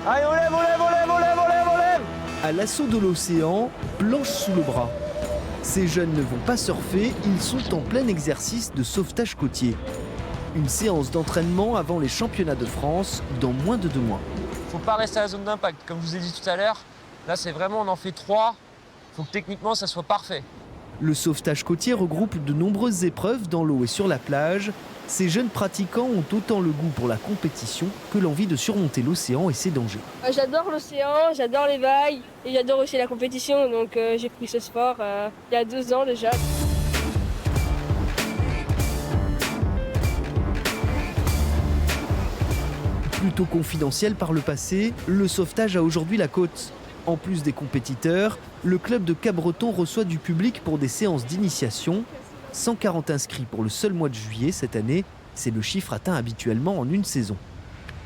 Allez, on lève, on lève, on lève, on lève, on lève, on lève. À l'assaut de l'océan, planche sous le bras. Ces jeunes ne vont pas surfer, ils sont en plein exercice de sauvetage côtier. Une séance d'entraînement avant les championnats de France dans moins de 2 mois. Faut pas rester à la zone d'impact, comme je vous ai dit tout à l'heure. Là, c'est vraiment, on en fait 3. Faut que techniquement, ça soit parfait. Le sauvetage côtier regroupe de nombreuses épreuves dans l'eau et sur la plage. Ces jeunes pratiquants ont autant le goût pour la compétition que l'envie de surmonter l'océan et ses dangers. J'adore l'océan, j'adore les vagues et j'adore aussi la compétition. Donc j'ai pris ce sport il y a 2 ans déjà. Plutôt confidentiel par le passé, le sauvetage a aujourd'hui la cote. En plus des compétiteurs, le club de Cabreton reçoit du public pour des séances d'initiation. 140 inscrits pour le seul mois de juillet cette année, c'est le chiffre atteint habituellement en une saison.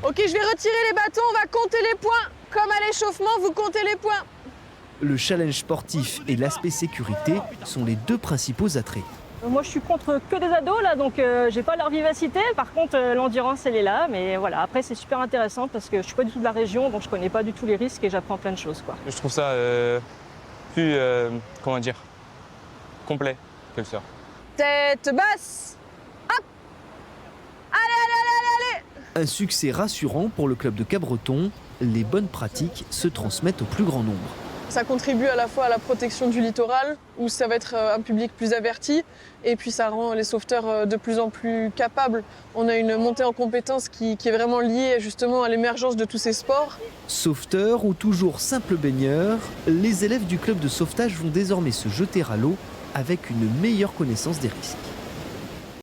Ok, je vais retirer les bâtons, on va compter les points. Comme à l'échauffement, vous comptez les points. Le challenge sportif et l'aspect sécurité sont les 2 principaux attraits. Moi je suis contre que des ados là, donc j'ai pas leur vivacité. Par contre l'endurance elle est là, mais voilà, après c'est super intéressant parce que je suis pas du tout de la région, donc je connais pas du tout les risques et j'apprends plein de choses quoi. Je trouve ça plus, comment dire, complet que le surf. Tête basse. Hop. Allez. Un succès rassurant pour le club de Cabreton, les bonnes pratiques se transmettent au plus grand nombre. Ça contribue à la fois à la protection du littoral, où ça va être un public plus averti, et puis ça rend les sauveteurs de plus en plus capables. On a une montée en compétences qui est vraiment liée justement à l'émergence de tous ces sports. Sauveteurs ou toujours simples baigneurs, les élèves du club de sauvetage vont désormais se jeter à l'eau avec une meilleure connaissance des risques.